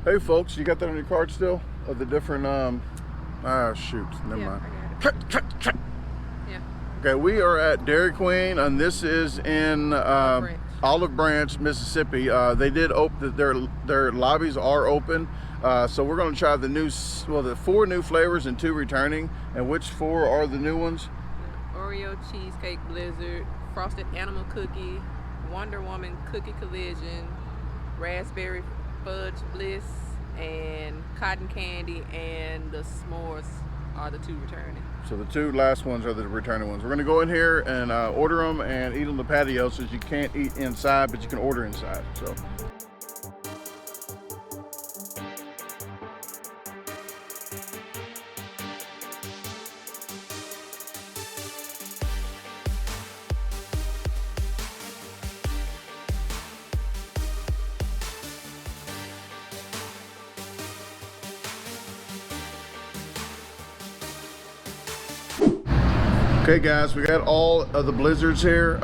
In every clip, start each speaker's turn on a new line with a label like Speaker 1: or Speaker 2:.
Speaker 1: Hey folks, you got that on your card still? Of the different, shoot, never mind.
Speaker 2: Yeah.
Speaker 1: Okay, we are at Dairy Queen, and this is in Olive Branch, Mississippi. They did open, their lobbies are open, so we're going to try the new, the 4 new flavors and 2 returning. And which 4 are the new ones?
Speaker 2: Oreo cheesecake blizzard, frosted animal cookie, Wonder Woman cookie collision, raspberry fudge bliss, and cotton candy, and the s'mores are the 2 returning.
Speaker 1: So the 2 last ones are the returning ones. We're going to go in here and order them and eat on the patio, since you can't eat inside, but you can order inside. So. Okay guys, we got all of the blizzards here.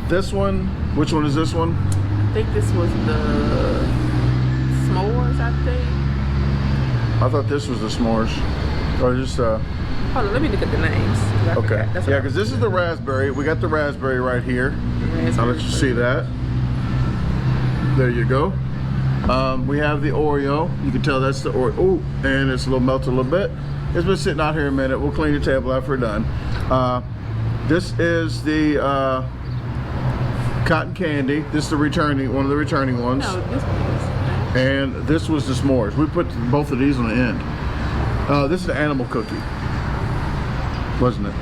Speaker 1: This one, which one is this one?
Speaker 2: I think this was the s'mores, I think.
Speaker 1: I thought this was the s'mores. Or just,
Speaker 2: hold on, let me look at the names.
Speaker 1: Okay, yeah, because this is the raspberry. We got the raspberry right here. I'll let you see that. There you go. We have the Oreo. You can tell that's the Oreo. Ooh, and it's a little melted a little bit. It's been sitting out here a minute. We'll clean the table after we're done. This is the cotton candy. This is the returning, one of the returning ones.
Speaker 2: No, this one is.
Speaker 1: And this was the s'mores. We put both of these on the end. This is the animal cookie, wasn't it?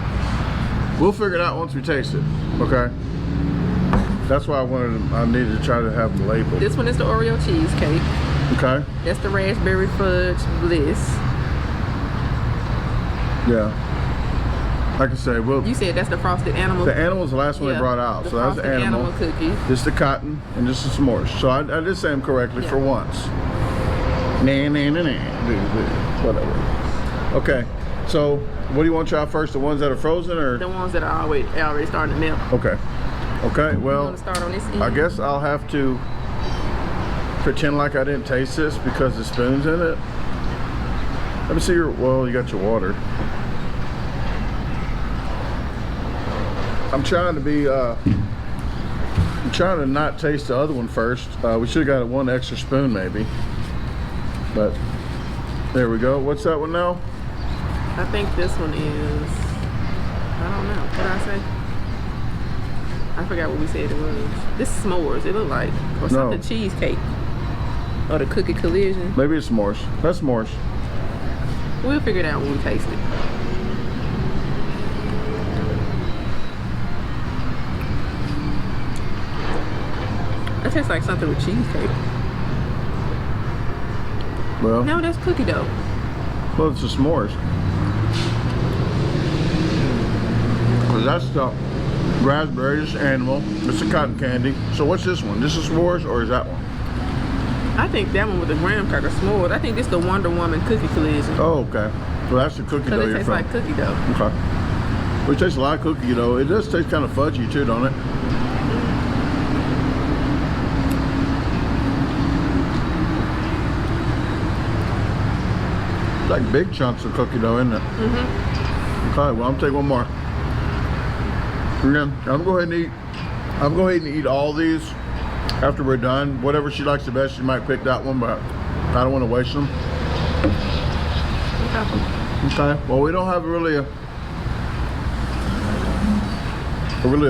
Speaker 1: We'll figure it out once we taste it. Okay. That's why I needed to try to have them labeled.
Speaker 2: This one is the Oreo cheesecake.
Speaker 1: Okay.
Speaker 2: That's the raspberry fudge bliss.
Speaker 1: Yeah. Like I say, well,
Speaker 2: you said that's the frosted animal.
Speaker 1: The animal's the last one they brought out, so that's the animal
Speaker 2: cookie.
Speaker 1: This is the cotton, and this is the s'mores. So I did say them correctly for once. Whatever. Okay. So what do you want to try first? The ones that are frozen, or
Speaker 2: the ones that are already starting to melt?
Speaker 1: Okay. Okay. Well,
Speaker 2: you want to start on this end?
Speaker 1: I guess I'll have to pretend like I didn't taste this because the spoon's in it. Let me see your. Well, you got your water. I'm trying to be, I'm trying to not taste the other one first. We should have got 1 extra spoon maybe. But, there we go. What's that one now?
Speaker 2: I think this one is, I don't know. What did I say? I forgot what we said it was. This is s'mores, it looked like. Or something cheesecake. Or the cookie collision.
Speaker 1: Maybe it's s'mores. That's s'mores.
Speaker 2: We'll figure it out when we taste it. That tastes like something with cheesecake.
Speaker 1: Well,
Speaker 2: no, that's cookie dough.
Speaker 1: Well, it's the s'mores. Cause that's the raspberry, this animal, it's the cotton candy. So what's this one? This is s'mores, or is that one?
Speaker 2: I think that one with the graham cracker s'mores. I think this is the Wonder Woman cookie collision.
Speaker 1: Oh, okay. So that's the cookie dough.
Speaker 2: Cause it tastes like cookie dough.
Speaker 1: Okay. Well, it tastes a lot of cookie dough. It does taste kind of fudgy too, don't it? Like big chunks of cookie dough, isn't it? Mm-hmm. Okay, well, I'm taking one more. Again, I'm going to go ahead and eat all these after we're done. Whatever she likes the best, she might pick that one, but I don't want to waste them. Okay. Well, we don't have really a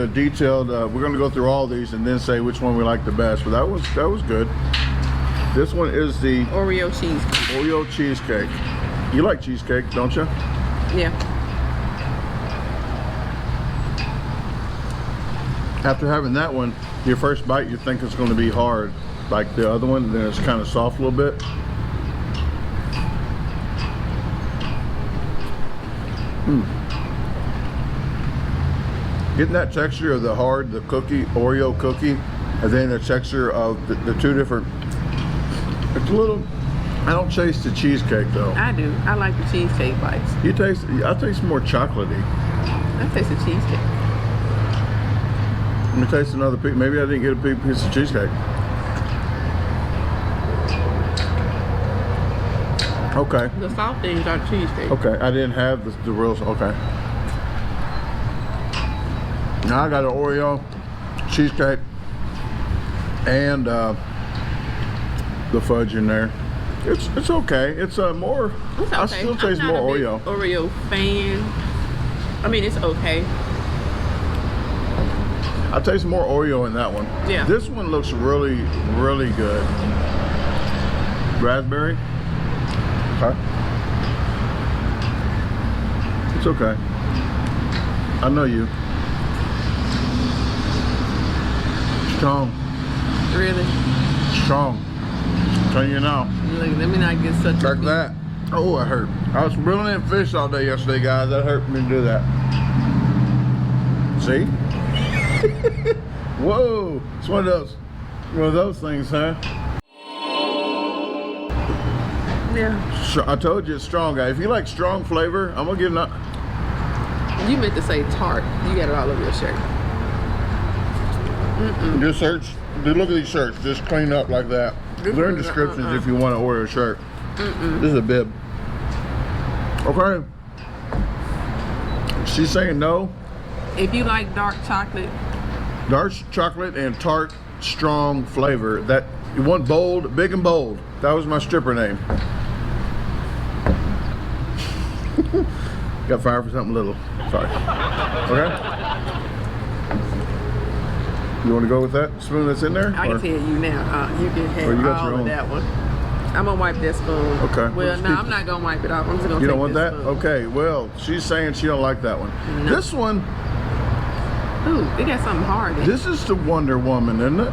Speaker 1: detailed. We're going to go through all these and then say which one we like the best. But that was good. This one is the
Speaker 2: Oreo cheesecake.
Speaker 1: Oreo cheesecake. You like cheesecake, don't you?
Speaker 2: Yeah.
Speaker 1: After having that one, your first bite, you think it's going to be hard, like the other one, and then it's kind of soft a little bit. Getting that texture of the cookie, Oreo cookie, and then the texture of the 2 different. It's a little. I don't taste the cheesecake though.
Speaker 2: I do. I like the cheesecake bites.
Speaker 1: I taste more chocolatey.
Speaker 2: I taste the cheesecake.
Speaker 1: Let me taste another piece. Maybe I didn't get a big piece of cheesecake. Okay.
Speaker 2: The soft things are cheesecake.
Speaker 1: Okay, I didn't have the real, okay. Now I got an Oreo, cheesecake, and the fudge in there. It's okay. It's more.
Speaker 2: It's okay.
Speaker 1: I still taste
Speaker 2: I'm not
Speaker 1: more
Speaker 2: a big
Speaker 1: Oreo.
Speaker 2: Oreo fan. I mean, it's okay.
Speaker 1: I taste more Oreo in that one.
Speaker 2: Yeah.
Speaker 1: This one looks really, really good. Raspberry. Okay. It's okay. I know you. Strong.
Speaker 2: Really?
Speaker 1: Strong. I'm telling you now.
Speaker 2: Look, let me not get such
Speaker 1: Like
Speaker 2: a
Speaker 1: that. Oh, it hurt. I was reeling in fish all day yesterday, guys. That hurt me to do that. See? Whoa. It's one of those things, huh?
Speaker 2: Yeah.
Speaker 1: I told you it's strong, guys. If you like strong flavor, I'm gonna give it
Speaker 2: You meant to say tart. You got it all over your shirt.
Speaker 1: Just search. Look at these shirts. Just clean up like that. They're in descriptions if you want to order a shirt. This is a bib. Okay. She's saying no.
Speaker 2: If you like dark chocolate
Speaker 1: And tart, strong flavor. That you want bold, big and bold. That was my stripper name. Got fired for something little. Sorry. Okay. You want to go with that spoon that's in there?
Speaker 2: I can tell you now. You can have
Speaker 1: you got
Speaker 2: all
Speaker 1: your
Speaker 2: of
Speaker 1: own?
Speaker 2: that one. I'm gonna wipe that spoon.
Speaker 1: Okay.
Speaker 2: Well, no, I'm not gonna wipe it off. I'm just gonna.
Speaker 1: You
Speaker 2: take
Speaker 1: don't want
Speaker 2: this
Speaker 1: that?
Speaker 2: spoon.
Speaker 1: Okay. Well, she's saying she don't like that one.
Speaker 2: No.
Speaker 1: This one.
Speaker 2: Ooh, it got something hard in it.
Speaker 1: This is the Wonder Woman, isn't it?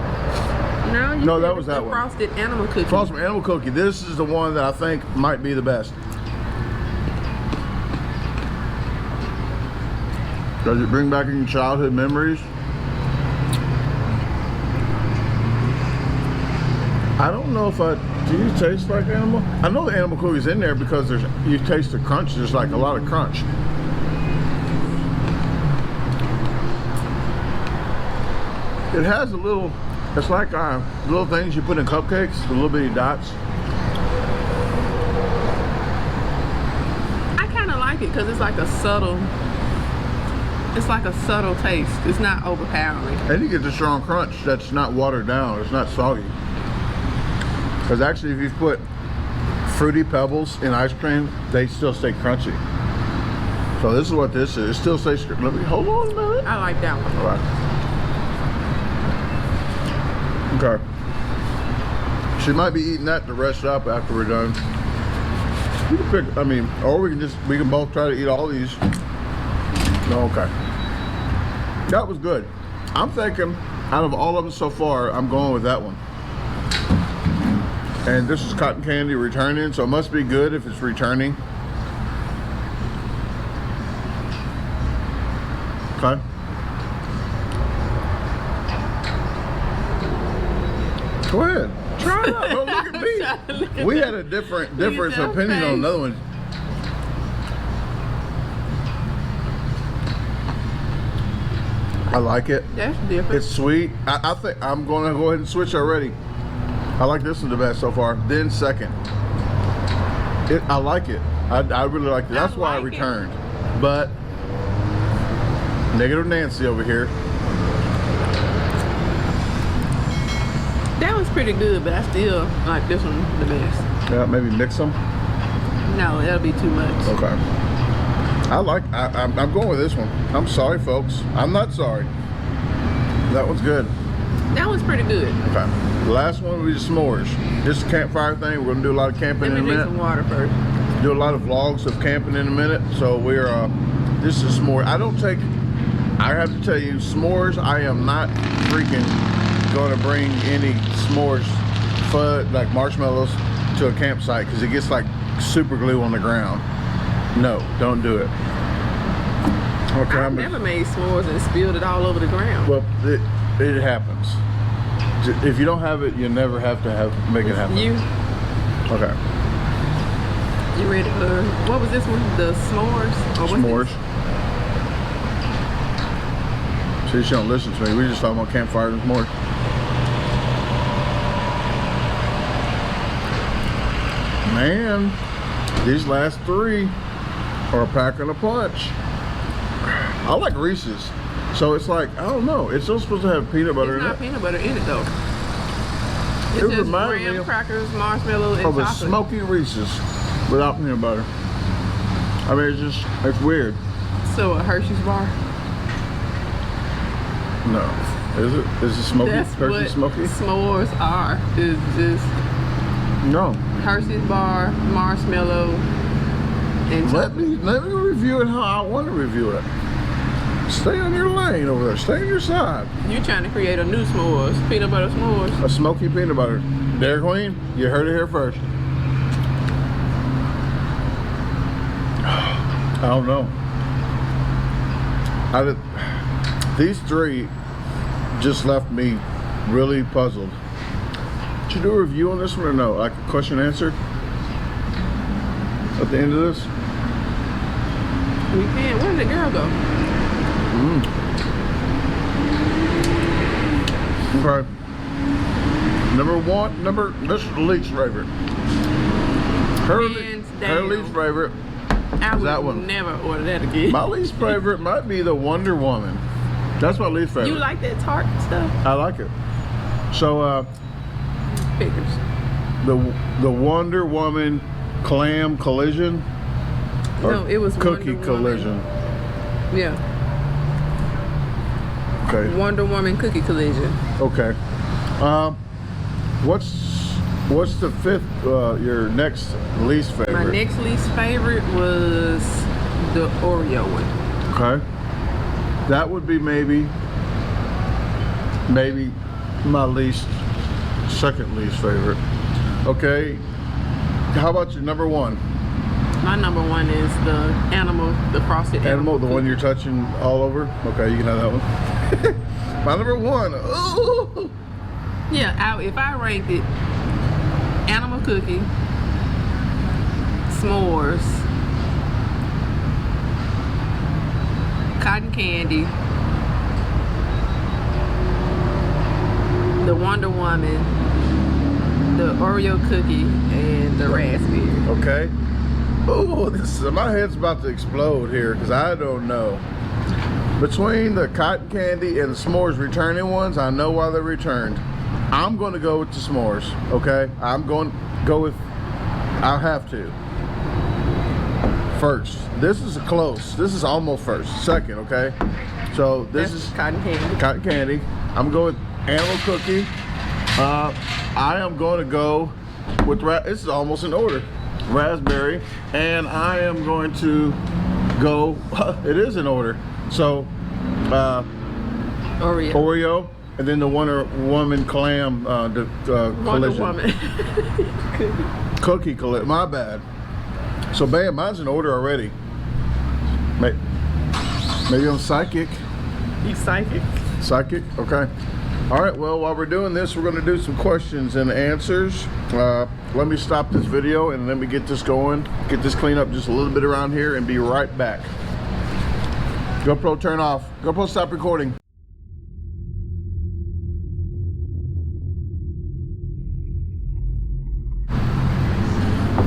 Speaker 2: No,
Speaker 1: that was that one.
Speaker 2: Frosted animal cookie.
Speaker 1: Frosted Animal Cookie. This is the one that I think might be the best. Does it bring back any childhood memories? I don't know if do you taste like animal? I know the animal cookie's in there because you taste the crunch. There's like a lot of crunch. It has a little, it's like little things you put in cupcakes, the little bitty dots.
Speaker 2: I kind of like it because it's like a subtle taste. It's not overpowering.
Speaker 1: And you get the strong crunch that's not watered down. It's not soggy. Because actually, if you put Fruity Pebbles in ice cream, they still stay crunchy. So this is what this is. It still stays. Let me hold on a minute.
Speaker 2: I like that one.
Speaker 1: All right. Okay. She might be eating that to rest up after we're done. You can pick. I mean, or we can both try to eat all these. No, okay. That was good. I'm thinking, out of all of them so far, I'm going with that one. And this is cotton candy returning, so it must be good if it's returning. Okay. Go ahead. Try it out. Don't look at me. We had a different opinion on another one. I like it.
Speaker 2: That's different.
Speaker 1: It's sweet. I think I'm going to go ahead and switch already. I like this one the best so far. Then second. I like it. I really like it. That's why I returned. But negative Nancy over here.
Speaker 2: That was pretty good, but I still like this one the best.
Speaker 1: Yeah, maybe mix them.
Speaker 2: No, that'll be too much.
Speaker 1: Okay. I'm going with this one. I'm sorry, folks. I'm not sorry. That one's good.
Speaker 2: That one's pretty good.
Speaker 1: Okay. The last one will be the s'mores. This is a campfire thing. We're gonna do a lot of camping in a minute.
Speaker 2: Let me drink some water first.
Speaker 1: Do a lot of vlogs of camping in a minute. So we're this is s'more. I have to tell you, s'mores, I am not freaking gonna bring any s'mores fudge like marshmallows to a campsite because it gets like super glue on the ground. No, don't do it. Okay,
Speaker 2: I've never made s'mores and spilled it all over the ground.
Speaker 1: Well, it happens. If you don't have it, you never have to make it happen.
Speaker 2: You?
Speaker 1: Okay.
Speaker 2: You ready for, what was this one? The s'mores? Or
Speaker 1: S'mores. See, she don't listen to me. We just talking about campfire and s'mores. Man, These last three are a pack and a punch. I like Reese's. So it's like, I don't know. It's still supposed to have peanut butter in it.
Speaker 2: It's not peanut butter in it though.
Speaker 1: It
Speaker 2: It's just
Speaker 1: reminds me
Speaker 2: graham crackers, marshmallow, and
Speaker 1: of a
Speaker 2: chocolate.
Speaker 1: smoky Reese's without peanut butter. I mean, it's weird.
Speaker 2: So a Hershey's bar.
Speaker 1: No. Is it? Is it smoky?
Speaker 2: That's
Speaker 1: Hershey
Speaker 2: what
Speaker 1: smoky?
Speaker 2: s'mores are. Is just
Speaker 1: No.
Speaker 2: Hershey's bar, marshmallow, and
Speaker 1: Let
Speaker 2: chocolate.
Speaker 1: me review it how I want to review it. Stay on your lane over there. Stay on your side.
Speaker 2: You're trying to create a new s'mores, peanut butter s'mores.
Speaker 1: A smoky peanut butter. Dairy Queen, you heard it here first. I don't know. These three just left me really puzzled. Did you do a review on this one or no? Like a question answer at the end of this?
Speaker 2: We can. Where did the girl go?
Speaker 1: Okay. Number one, this is the least favorite. Her least favorite.
Speaker 2: I would
Speaker 1: that one.
Speaker 2: never order that again.
Speaker 1: My least favorite might be the Wonder Woman. That's my least favorite.
Speaker 2: You like that tart stuff?
Speaker 1: I like it. So
Speaker 2: Figures.
Speaker 1: the Wonder Woman clam collision.
Speaker 2: No, it was
Speaker 1: cookie
Speaker 2: Wonder
Speaker 1: collision.
Speaker 2: Woman. Yeah.
Speaker 1: Okay.
Speaker 2: Wonder Woman cookie collision.
Speaker 1: Okay. What's the fifth? Your next least favorite?
Speaker 2: My next least favorite was the Oreo one.
Speaker 1: Okay. That would be maybe my second least favorite. Okay. How about your number one?
Speaker 2: My number one is the frosted
Speaker 1: Animal, the
Speaker 2: cookie.
Speaker 1: one you're touching all over? Okay, you can have that one. My number one. Ooh.
Speaker 2: Yeah, if I ranked it, animal cookie, s'mores, cotton candy, the Wonder Woman, the Oreo cookie, and the raspberry.
Speaker 1: Okay. Oh, my head's about to explode here because I don't know. Between the cotton candy and the s'mores returning ones, I know why they returned. I'm going to go with the s'mores, okay? I'm going to go with, I'll have to. First. This is close. This is almost first. Second, okay? So this
Speaker 2: That's
Speaker 1: is
Speaker 2: cotton candy.
Speaker 1: cotton candy. I'm going with animal cookie. I am going to go with, this is almost in order, raspberry. And I am going to go, it is in order. So, Oreo, and then the Wonder Woman clam
Speaker 2: Wonder
Speaker 1: collision.
Speaker 2: Woman.
Speaker 1: Cookie collision, my bad. So bam, mine's in order already. Maybe I'm psychic.
Speaker 2: You psychic?
Speaker 1: Psychic, okay. All right, well, while we're doing this, we're gonna do some questions and answers. Let me stop this video and let me get this going, get this cleaned up just a little bit around here and be right back. GoPro turn off. GoPro stop recording.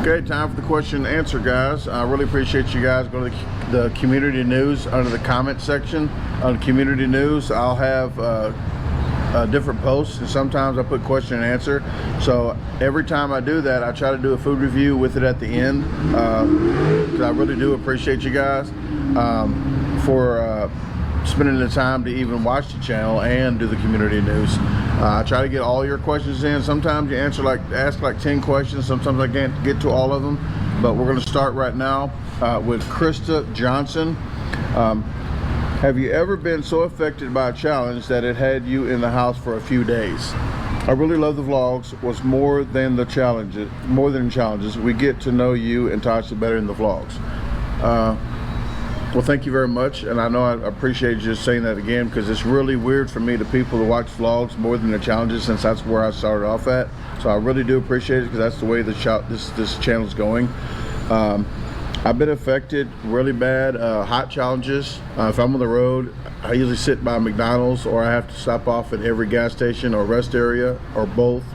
Speaker 1: Okay, time for the question and answer, guys. I really appreciate you guys. Go to the community news under the comment section. On community news, I'll have different posts, and sometimes I put question and answer. So every time I do that, I try to do a food review with it at the end, because I really do appreciate you guys for spending the time to even watch the channel and do the community news. I try to get all your questions in. Sometimes you ask like 10 questions. Sometimes I can't get to all of them, but we're going to start right now with Krista Johnson. Have you ever been so affected by a challenge that it had you in the house for a few days? I really love the vlogs. Was more than challenges. We get to know you and Tasha better in the vlogs. Well, thank you very much, and I know I appreciate you saying that again, because it's really weird for me, the people to watch vlogs more than the challenges, since that's where I started off at. So I really do appreciate it, because that's the way this channel is going. I've been affected really bad. Hot challenges. If I'm on the road, I usually sit by McDonald's, or I have to stop off at every gas station or rest area, or both.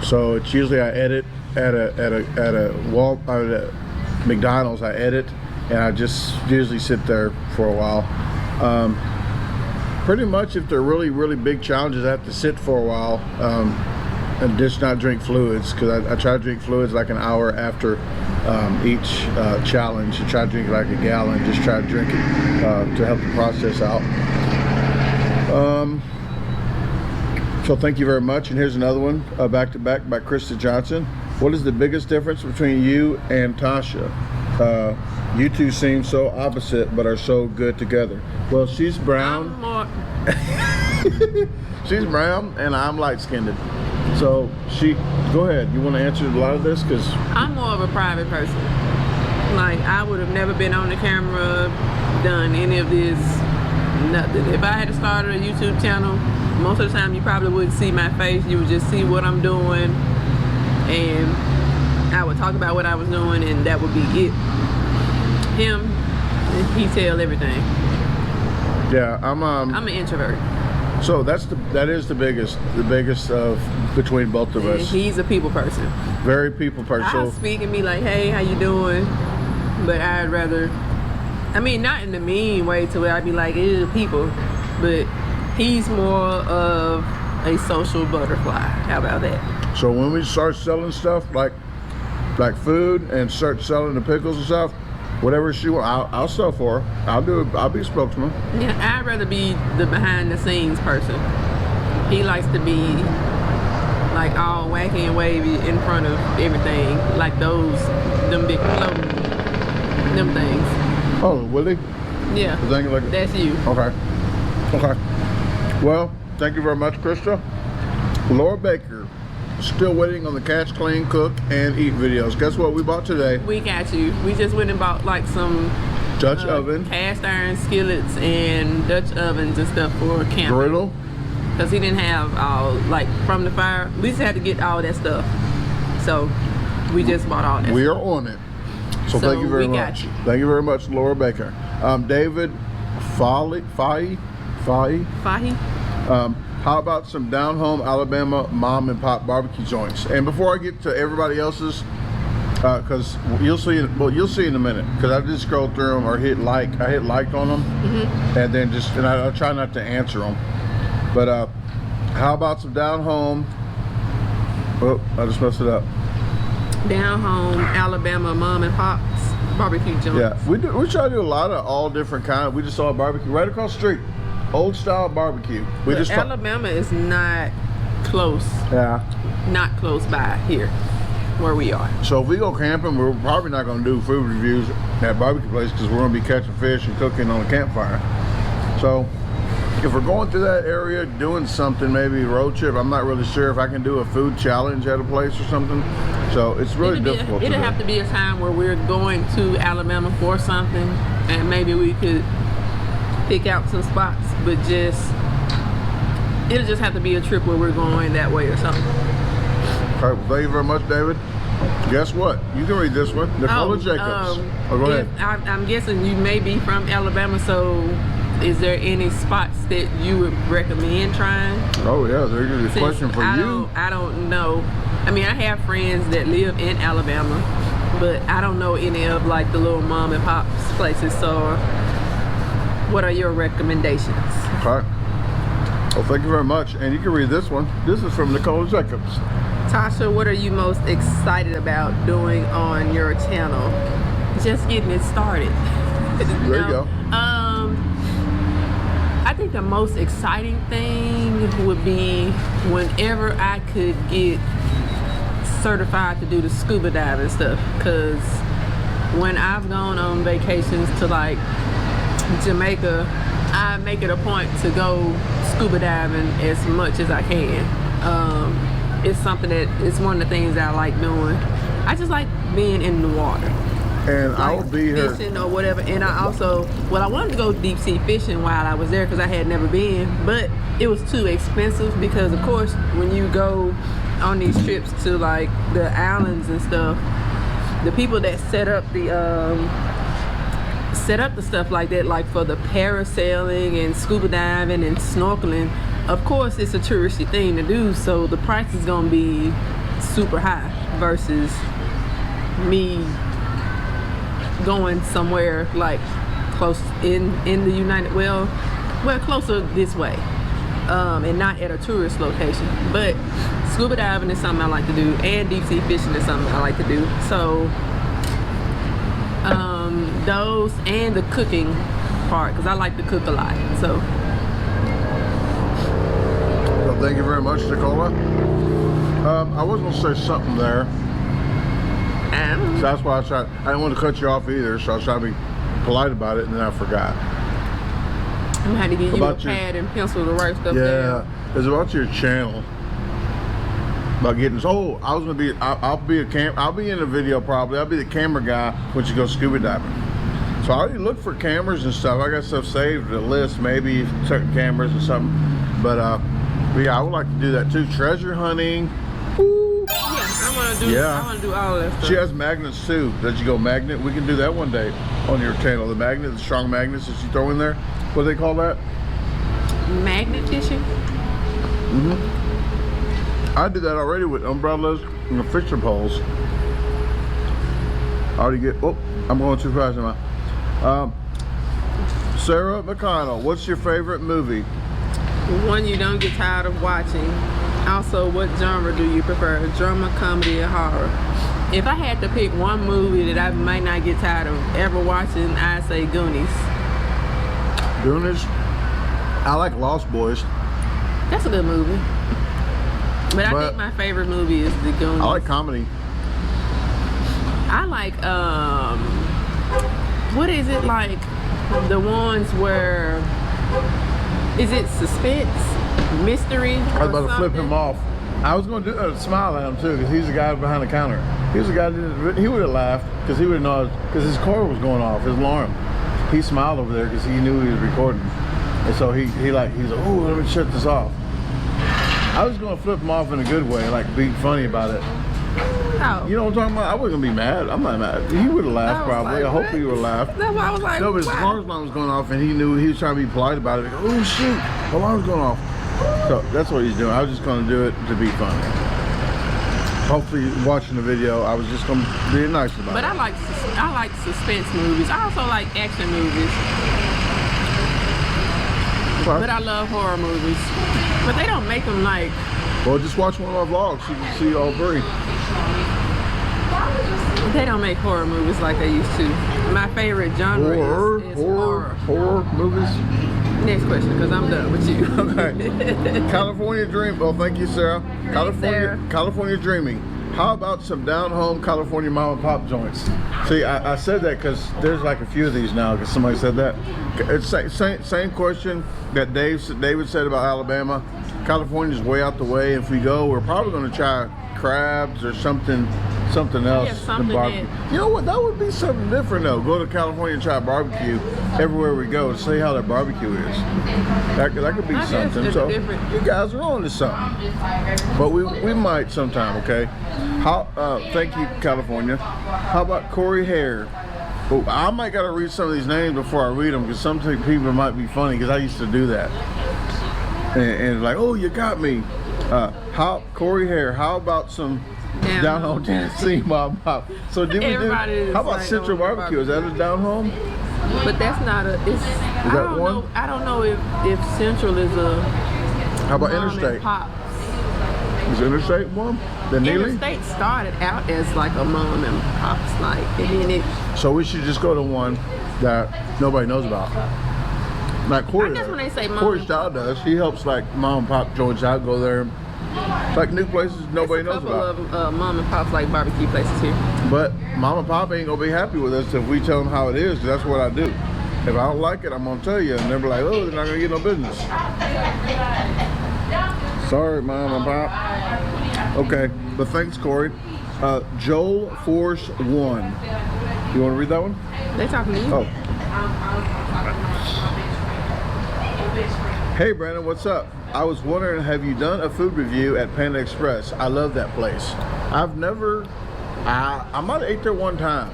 Speaker 1: So it's usually I edit at a McDonald's. I edit, and I just usually sit there for a while. Pretty much, if they're really big challenges, I have to sit for a while and just not drink fluids, because I try to drink fluids like an hour after each challenge. I try to drink like a gallon, just try to drink it to help the process out. So thank you very much. And here's another one, back to back by Krista Johnson. What is the biggest difference between you and Tasha? You two seem so opposite, but are so good together. Well, she's brown. She's brown, and I'm light-skinned. So go ahead. You want to answer a lot of this? Because
Speaker 2: I'm more of a private person. Like, I would have never been on the camera, done any of this, nothing. If I had started a YouTube channel, most of the time you probably wouldn't see my face. You would just see what I'm doing, and I would talk about what I was doing, and that would be it. Him, he tell everything.
Speaker 1: Yeah, I'm
Speaker 2: an introvert.
Speaker 1: So that is the biggest of between both of us.
Speaker 2: He's a people person.
Speaker 1: Very people person.
Speaker 2: I'll speak and be like, hey, how you doing? But I'd rather, I mean, not in the mean way to where I'd be like, ew, people, but he's more of a social butterfly. How about that?
Speaker 1: So when we start selling stuff like food and start selling the pickles and stuff, whatever she wants, I'll sell for her. I'll be a spokesman.
Speaker 2: Yeah, I'd rather be the behind the scenes person. He likes to be like all wacky and wavy in front of everything, like them big floating, them things.
Speaker 1: Oh, will he?
Speaker 2: Yeah. That's you.
Speaker 1: Okay. Well, thank you very much, Krista. Laura Baker, still waiting on the Catch, Clean, Cook, and Eat videos. Guess what we bought today?
Speaker 2: We got you. We just went and bought like some
Speaker 1: Dutch oven,
Speaker 2: cast iron skillets, and Dutch ovens and stuff for camping.
Speaker 1: griddle.
Speaker 2: Because he didn't have all, like, from the fire. We just had to get all that stuff. So we just bought all that.
Speaker 1: We are on it. So thank you very much. Thank you very much, Laura Baker. David Fahy. How about some down home Alabama mom and pop barbecue joints? And before I get to everybody else's, because you'll see in a minute, because I just scrolled through them or hit like. I hit like on them, and then I try not to answer them. But how about some down home? Oh, I just messed it up.
Speaker 2: Down home Alabama mom and pops barbecue joints.
Speaker 1: Yeah, we try to do a lot of all different kinds. We just saw a barbecue right across the street. Old style barbecue.
Speaker 2: Alabama is not close.
Speaker 1: Yeah.
Speaker 2: Not close by here, where we are.
Speaker 1: So if we go camping, we're probably not going to do food reviews at barbecue place because we're going to be catching fish and cooking on a campfire. So if we're going through that area doing something, maybe a road trip, I'm not really sure if I can do a food challenge at a place or something. So it's really difficult.
Speaker 2: It'll have to be a time where we're going to Alabama for something, and maybe we could pick out some spots, but it'll just have to be a trip where we're going that way or something.
Speaker 1: All right, well, thank you very much, David. Guess what? You can read this one. Nicola Jacobs. Go ahead.
Speaker 2: I'm guessing you may be from Alabama, so is there any spots that you would recommend trying?
Speaker 1: Oh yeah, there's a question for you.
Speaker 2: I don't know. I mean, I have friends that live in Alabama, but I don't know any of like the little mom and pops places, so what are your recommendations?
Speaker 1: Okay. Well, thank you very much. And you can read this one. This is from Nicola Jacobs.
Speaker 2: Tasha, what are you most excited about doing on your channel? Just getting it started.
Speaker 1: There you go.
Speaker 2: I think the most exciting thing would be whenever I could get certified to do the scuba diving stuff, because when I've gone on vacations to like Jamaica, I make it a point to go scuba diving as much as I can. It's something it's one of the things that I like doing. I just like being in the water.
Speaker 1: And
Speaker 2: like
Speaker 1: I will be here.
Speaker 2: Fishing or whatever. And I also, I wanted to go deep sea fishing while I was there because I had never been, but it was too expensive because of course when you go on these trips to like the islands and stuff, the people that set up the stuff like that, like for the parasailing and scuba diving and snorkeling, of course it's a touristy thing to do, so the price is gonna be super high versus me going somewhere like close in the United, well closer this way, and not at a tourist location. But scuba diving is something I like to do, and deep sea fishing is something I like to do. So those and the cooking part, because I like to cook a lot. So
Speaker 1: well, thank you very much, Nicola. I was gonna say something there, so that's why I didn't want to cut you off either, so I was trying to be polite about it, and then I forgot.
Speaker 2: I'm gonna have to get you a pad and pencil to write stuff down.
Speaker 1: Yeah, it's about your channel. About getting, oh, I was gonna be, I'll be in the video probably. I'll be the camera guy when you go scuba diving. So I already looked for cameras and stuff. I got stuff saved, a list, maybe certain cameras or something. But yeah, I would like to do that too. Treasure hunting. Woo.
Speaker 2: Yeah, I wanna do all that stuff.
Speaker 1: She has magnets too. Does you go magnet? We can do that one day on your channel. The magnet, the strong magnets that you throw in there. What do they call that?
Speaker 2: Magnet fishing?
Speaker 1: Mm-hmm. I did that already with umbrellas and the fishing poles. I already get, oh, I'm going too fast now. Sarah McConnell, what's your favorite movie?
Speaker 2: One you don't get tired of watching. Also, what genre do you prefer? Drama, comedy, or horror? If I had to pick one movie that I might not get tired of ever watching, I'd say Goonies.
Speaker 1: Goonies? I like Lost Boys.
Speaker 2: That's a good movie. But I think my favorite movie is the Goonies.
Speaker 1: I like comedy.
Speaker 2: I like, what is it like? The ones where, is it suspense, mystery,
Speaker 1: I was about to flip him off. I was going to smile at him too, because he's the guy behind the counter. He was the guy that he would have laughed, because he would have known, because his cord was going off, his alarm. He smiled over there because he knew he was recording. And so he's like, oh, let me shut this off. I was gonna flip him off in a good way, like be funny about it.
Speaker 2: Oh.
Speaker 1: You know what I'm talking about? I wasn't gonna be mad. I'm not mad. He would have laughed probably.
Speaker 2: Like,
Speaker 1: I hope he would have laughed.
Speaker 2: That's why I was like,
Speaker 1: no, but his alarm was going off, and he knew he was trying to be polite about it. Like, oh shoot, alarm's going off. So that's what he's doing. I was just gonna do it to be funny. Hopefully, watching the video, I was just gonna be nice about it.
Speaker 2: But I like suspense movies. I also like action movies.
Speaker 1: What?
Speaker 2: But I love horror movies. But they don't make them like.
Speaker 1: Well, just watch one of my vlogs. You can see all three.
Speaker 2: They don't make horror movies like they used to. My favorite genre is
Speaker 1: horror movies.
Speaker 2: Next question, because I'm done with you.
Speaker 1: Okay. California Dream. Oh, thank you, Sarah. California Dreaming. How about some down-home California mom and pop joints? See, I said that because there's like a few of these now because somebody said that. It's same question that David said about Alabama. California's way out the way. If we go, we're probably going to try crabs or something else.
Speaker 2: Yeah,
Speaker 1: barbecue. You know what? That would be something different though. Go to California and try barbecue everywhere we go to see how that barbecue is. That could be something. So you guys are on to something. But we might sometime. Okay. Thank you, California. How about Corey Hare? Oh, I might gotta read some of these names before I read them because some people might be funny because I used to do that. And like, oh, you got me. Corey Hare, how about some down home Tennessee mom pop? So did we do? How about Central Barbecue? Is that a down home?
Speaker 2: But that's not a. It's.
Speaker 1: Is that one?
Speaker 2: I don't know if Central is a.
Speaker 1: How about Interstate?
Speaker 2: Pop.
Speaker 1: Is Interstate one? The Neely?
Speaker 2: Interstate started out as like a mom and pops night, and then it.
Speaker 1: So we should just go to one that nobody knows about. Like Corey.
Speaker 2: I guess when they say mom
Speaker 1: Corey's child does. He helps like mom and pop joints out, go there. Like new places nobody knows about.
Speaker 2: There's a couple of mom and pops like barbecue places here.
Speaker 1: But mom and pop ain't gonna be happy with us if we tell them how it is, because that's what I do. If I don't like it, I'm gonna tell you, and they'll be like, oh, they're not gonna get no business. Sorry, mom and pop. Okay, but thanks, Corey. Joel Force 1. You want to read that one?
Speaker 2: They talking to you.
Speaker 1: Oh. Hey Brandon, what's up? I was wondering, have you done a food review at Panda Express? I love that place. I've never, I might have ate there one time.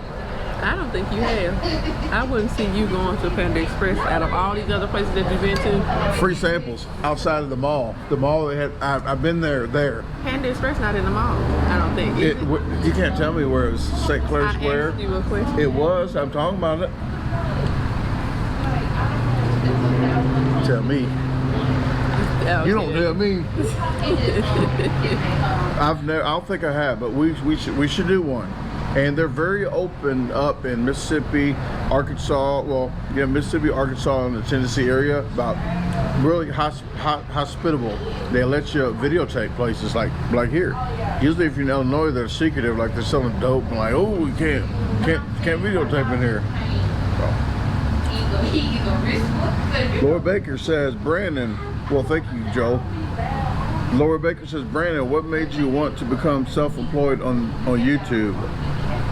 Speaker 2: I don't think you have. I wouldn't see you going to Panda Express out of all these other places that you've been to.
Speaker 1: Free samples outside of the mall. The mall they had. I've been there.
Speaker 2: Panda Express not in the mall. I don't think. Is it?
Speaker 1: You can't tell me where it was. St. Clair Square.
Speaker 2: I asked you a question.
Speaker 1: It was. I'm talking about it. Tell me.
Speaker 2: Okay.
Speaker 1: You don't tell me. I don't think I have, but we should do one. And they're very open up in Mississippi, Arkansas. Well, yeah, Mississippi, Arkansas, and the Tennessee area about really hospitable. They let you videotape places like here. Usually, if you're in Illinois, they're secretive, like they're selling dope and like, oh, we can't videotape in here. Laura Baker says, Brandon. Well, thank you, Joe. Laura Baker says, Brandon, what made you want to become self-employed on YouTube?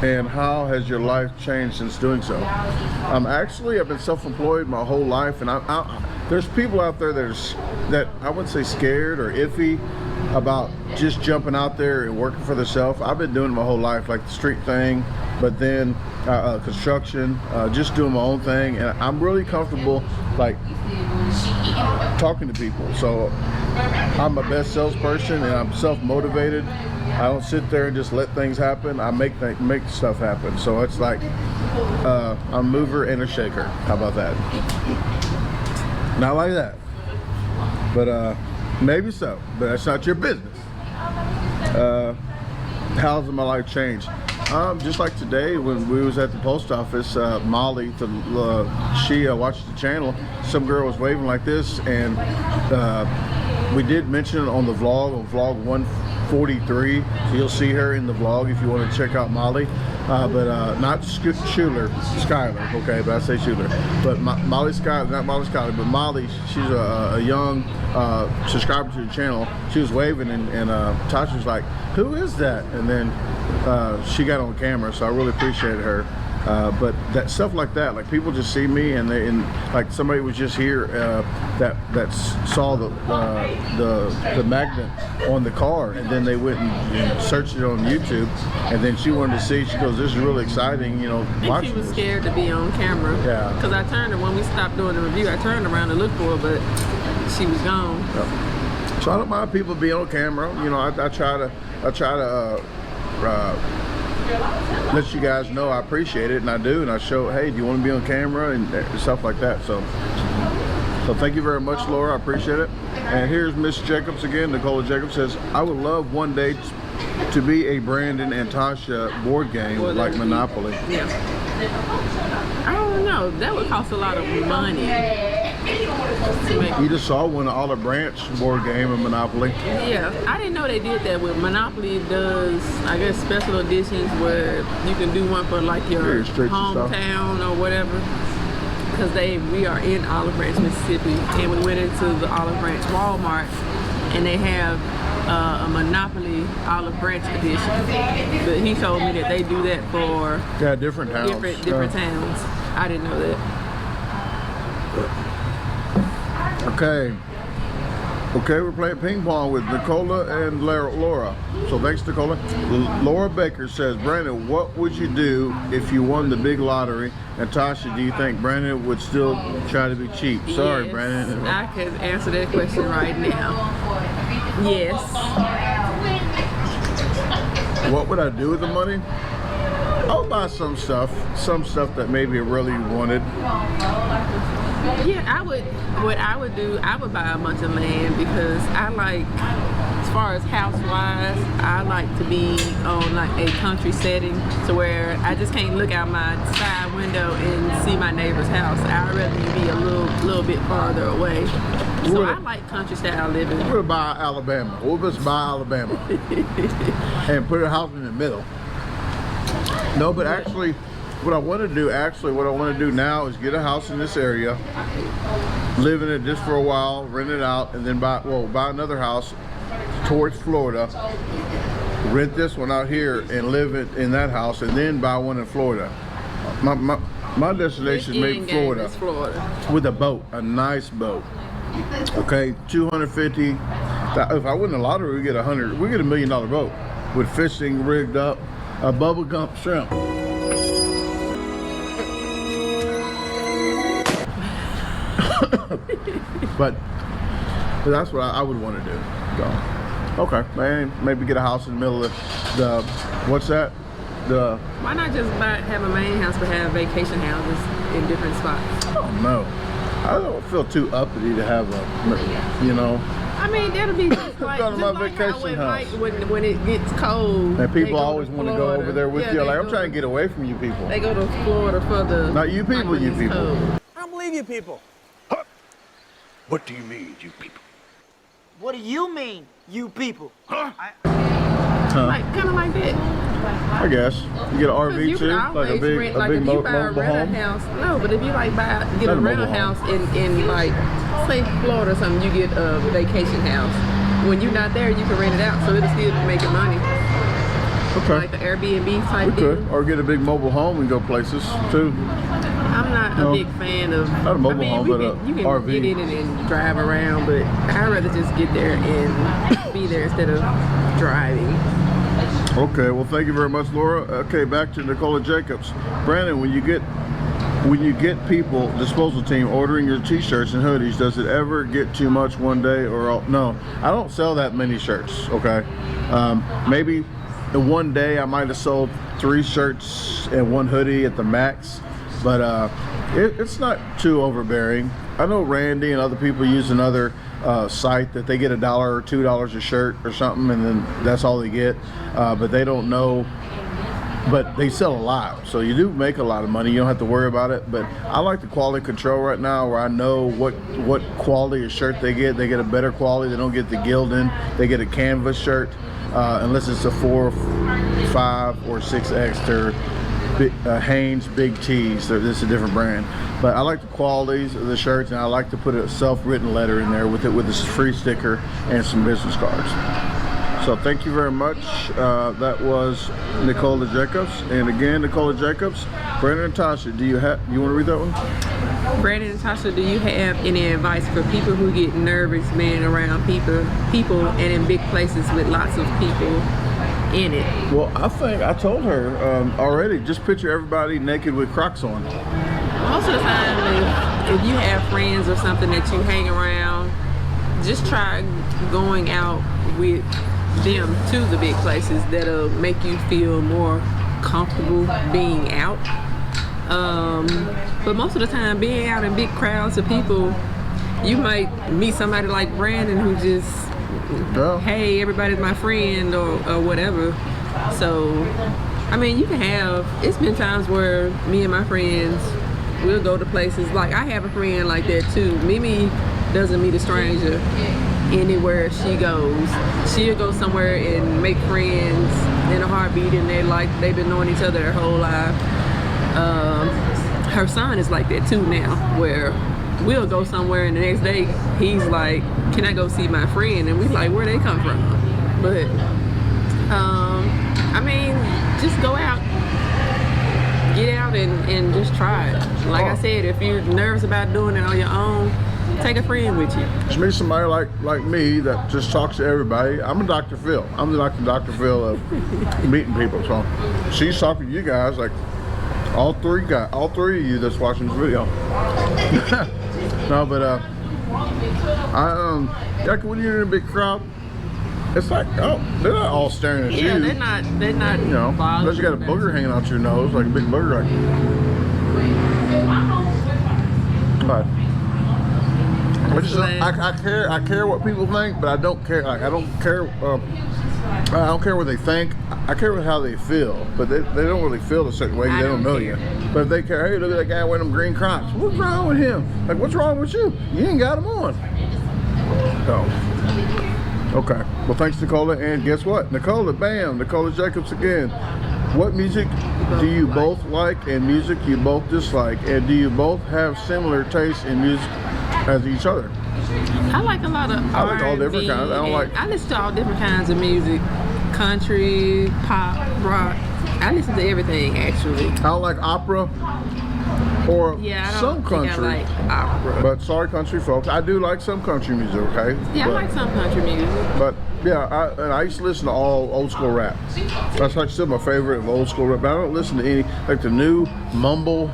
Speaker 1: And how has your life changed since doing so? I've been self-employed my whole life, and there's people out there that I wouldn't say scared or iffy about just jumping out there and working for themselves. I've been doing it my whole life, like the street thing, but then construction, just doing my own thing, and I'm really comfortable like talking to people. So I'm my best salesperson, and I'm self-motivated. I don't sit there and just let things happen. I make stuff happen. So it's like I'm a mover and a shaker. How about that? Not like that, but maybe so. But that's not your business. How's my life changed? Just like today when we was at the post office, Molly, she watched the channel. Some girl was waving like this, and we did mention it on the vlog, on vlog 143. So you'll see her in the vlog if you want to check out Molly. But not Skylar, okay, but I say Schuler. But Molly Skylar, not Molly Skylar, but Molly, she's a young subscriber to the channel. She was waving, and Tasha was like, who is that? And then she got on camera, so I really appreciated her. But that stuff like that, like people just see me, and like somebody was just here that saw the magnet on the car, and then they went and searched it on YouTube, and then she wanted to see. She goes, "This is really exciting," you know.
Speaker 2: I think she was scared to be on camera. Yeah. Because I turned her when we stopped doing the review. I turned around to look for her, but she was gone.
Speaker 1: Yep. So I don't mind people being on camera. You know, I try to. Let you guys know I appreciate it, and I do, and I show, hey, do you want to be on camera and stuff like that. So thank you very much, Laura. I appreciate it. And here's Miss Jacobs again. Nicola Jacobs says, I would love one day to be a Brandon and Tasha board game like Monopoly.
Speaker 2: Yeah. I don't know. That would cost a lot of money.
Speaker 1: You just saw one of Olive Branch board game and Monopoly.
Speaker 2: Yeah, I didn't know they did that. With Monopoly does, I guess, special editions where you can do one for like your hometown or whatever. Because we are in Olive Branch, Mississippi, and we went into the Olive Branch Walmart, and they have a Monopoly Olive Branch edition. But he told me that they do that for
Speaker 1: different towns.
Speaker 2: Different towns. I didn't know that.
Speaker 1: Okay, we're playing ping pong with Nicola and Laura. So thanks, Nicola. Laura Baker says, Brandon, what would you do if you won the big lottery? And Tasha, do you think Brandon would still try to be cheap? Sorry,
Speaker 2: yes,
Speaker 1: Brandon.
Speaker 2: I can answer that question right now. Yes.
Speaker 1: What would I do with the money? I'll buy some stuff that maybe I really wanted.
Speaker 2: Yeah, what I would do, I would buy a bunch of land, because I like, as far as house-wise, I like to be on like a country setting, to where I just can't look out my side window and see my neighbor's house. I'd rather be a little bit farther away. So I like country style living.
Speaker 1: We'll buy Alabama. We'll just buy Alabama and put a house in the middle. No, but actually, what I want to do now is get a house in this area, live in it just for a while, rent it out, and then buy another house towards Florida, rent this one out here and live in that house, and then buy one in Florida. My destination is maybe Florida with a boat, a nice boat. Okay, 250. If I win the lottery, we get $1 million boat with fishing rigged up, a bubble gum shrimp. but that's what I would want to do. So, okay, man, maybe get a house in the middle of the what's that?
Speaker 2: Why not just have a main house but have vacation houses in different spots?
Speaker 1: Oh no, I don't feel too uppity to have a, you know.
Speaker 2: I mean, that'll be just like,
Speaker 1: Go to my vacation house.
Speaker 2: When it gets cold.
Speaker 1: And people always want to go over there with you. Like, I'm trying to get away from you people.
Speaker 2: They go to Florida for the...
Speaker 1: Not you people, you people.
Speaker 2: Cold.
Speaker 3: I don't believe you people.
Speaker 4: Huh? What do you mean, you people?
Speaker 3: What do you mean, you people?
Speaker 4: Huh?
Speaker 2: Like, kind of like that.
Speaker 1: I guess. You get an RV too? Like a big mobile home?
Speaker 2: House. No, but if you like get
Speaker 1: Not
Speaker 2: a
Speaker 1: a
Speaker 2: rental
Speaker 1: mobile home.
Speaker 2: house in like, say Florida or something, you get a vacation house. When you're not there, you can rent it out, so it'll still be making money.
Speaker 1: Okay.
Speaker 2: Like the Airbnb type
Speaker 1: We could.
Speaker 2: deal.
Speaker 1: Or get a big mobile home and go places too.
Speaker 2: I'm not a big fan of...
Speaker 1: Not a mobile home, but a
Speaker 2: you can
Speaker 1: RV.
Speaker 2: get in it and drive around, but I'd rather just get there and be there instead of driving.
Speaker 1: Okay, well thank you very much, Laura. Okay, back to Nicola Jacobs. Brandon, when you get people, disposal team, ordering your t-shirts and hoodies, does it ever get too much one day or no? I don't sell that many shirts, okay? Maybe in one day I might have sold 3 shirts and 1 hoodie at the max, but it's not too overbearing. I know Randy and other people use another site that they get $1 or $2 a shirt or something, and then that's all they get, but they don't know. But they sell a lot, so you do make a lot of money. You don't have to worry about it. But I like the quality control right now, where I know what quality of shirt they get. They get a better quality. They don't get the gilding. They get a canvas shirt, unless it's a 4, 5, or 6X. They're Hanes Big T's. This is a different brand. But I like the qualities of the shirts, and I like to put a self-written letter in there with it, with a free sticker and some business cards. So thank you very much. That was Nicola Jacobs, and again, Nicola Jacobs. Brandon and Tasha, you want to read that one?
Speaker 2: Brandon and Tasha, do you have any advice for people who get nervous being around people and in big places with lots of people in it?
Speaker 1: Well, I think I told her already. Just picture everybody naked with Crocs on.
Speaker 2: Most of the time, if you have friends or something that you hang around, just try going out with them to the big places that'll make you feel more comfortable being out. But most of the time, being out in big crowds of people, you might meet somebody like Brandon who just, hey, everybody's my friend or whatever. So, I mean, you can have, it's been times where me and my friends, we'll go to places, like I have a friend like that too. Mimi doesn't meet a stranger anywhere she goes. She'll go somewhere and make friends in a heartbeat, and they've been knowing each other their whole life. Her son is like that too now, where we'll go somewhere and the next day he's like, can I go see my friend? And we like, where they come from? But I mean, just go out, get out and just try it. Like I said, if you're nervous about doing it on your own, take a friend with you.
Speaker 1: Just meet somebody like me that just talks to everybody. I'm a Dr. Phil. I'm the Dr. Phil of meeting people. So she's talking to you guys, like all three of you that's watching this video. No, but like when you're in a big crowd, it's like, oh, they're not all staring at you.
Speaker 2: Yeah, they're not. You
Speaker 1: know, unless you got a booger hanging out your nose, like a big booger. But I care what people think, but I don't care. Like, I don't care what they think. I care with how they feel, but they don't really feel a certain way. They don't know you. But if they care, hey, look at that guy wearing them green Crocs. What's wrong with him? Like, what's wrong with you? You ain't got them on. So, okay. Well, thanks, Nicola. And guess what? Nicola Jacobs again. What music do you both like and music you both dislike? And do you both have similar tastes in music as each other?
Speaker 2: I like a lot of
Speaker 1: I like all different kinds.
Speaker 2: I listen to all different kinds of music. Country, pop, rock. I listen to everything, actually.
Speaker 1: I don't like opera or some country.
Speaker 2: I like opera.
Speaker 1: But sorry, country folks, I do like some country music, okay?
Speaker 2: Yeah,
Speaker 1: but,
Speaker 2: I like some country music.
Speaker 1: But Yeah, and I used to listen to all old school rap. That's like still my favorite of old school rap. But I don't listen to any like the new mumble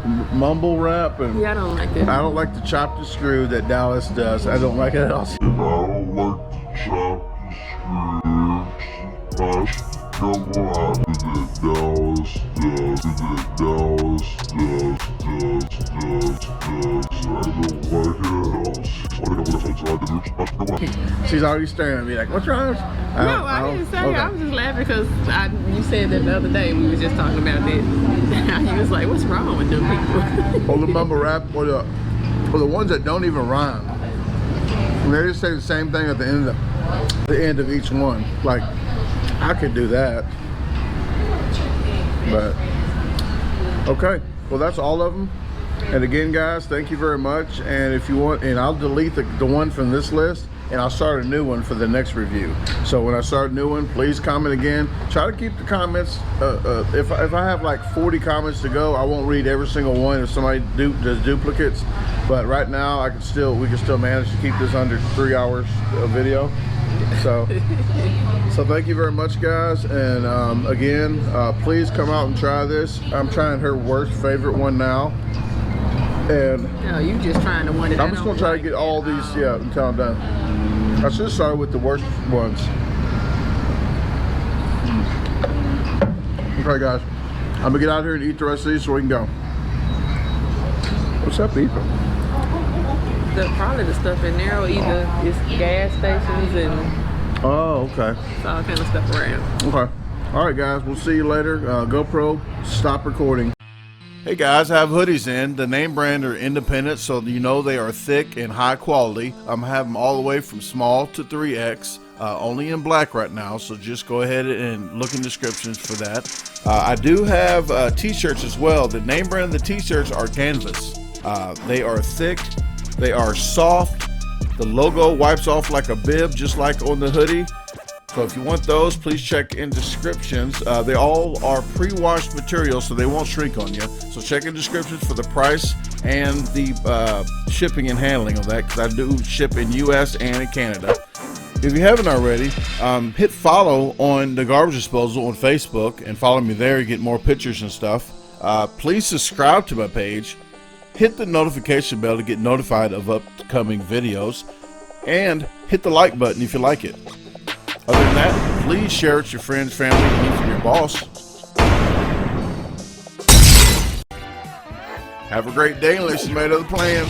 Speaker 1: rap, and
Speaker 2: Yeah, I don't like it.
Speaker 1: I don't like the chop and screw that Dallas does. I don't like it at all.
Speaker 5: I don't like the chop and screw. Come on, that Dallas does. That Dallas does. I don't like it.
Speaker 1: She's already staring at me like, what's wrong?
Speaker 2: No, I didn't say.
Speaker 1: Okay.
Speaker 2: I was just laughing because you said that the other day. We were just talking about that. He was like, "What's wrong with them people?"
Speaker 1: Or the mumble rap, or the ones that don't even rhyme. And they just say the same thing at the end of each one. Like, I could do that, but okay. Well, that's all of them. And again, guys, thank you very much. And if you want, and I'll delete the one from this list, and I'll start a new one for the next review. So when I start a new one, please comment again. Try to keep the comments. If I have like 40 comments to go, I won't read every single one if somebody does duplicates. But right now, we can still manage to keep this under 3 hours of video. So thank you very much, guys. And again, please come out and try this. I'm trying her worst favorite one now. And
Speaker 2: No, you just trying to one that
Speaker 1: I'm just gonna try to get all these, yeah, until I'm done. I should start with the worst ones. Okay, guys, I'm gonna get out here and eat the rest of these so we can go. What's up, people?
Speaker 2: Probably the stuff in there, or either it's gas stations and
Speaker 1: Oh, okay.
Speaker 2: all kind of stuff around.
Speaker 1: Okay. All right, guys, we'll see you later. GoPro, stop recording. Hey guys, I have hoodies in. The name brand are independent, so you know they are thick and high quality. I'm having them all the way from small to 3X, only in black right now, so just go ahead and look in descriptions for that. I do have t-shirts as well. The name brand of the t-shirts are canvas. They are thick, they are soft. The logo wipes off like a bib, just like on the hoodie. So if you want those, please check in descriptions. They all are pre-washed material, so they won't shrink on you. So check in descriptions for the price and the shipping and handling of that, because I do ship in US and in Canada. If you haven't already, hit follow on DaGarbageDisposal on Facebook and follow me there. You get more pictures and stuff. Please subscribe to my page. Hit the notification bell to get notified of upcoming videos. And hit the like button if you like it. Other than that, please share it with your friends, family, and even your boss. Have a great day unless you made other plans.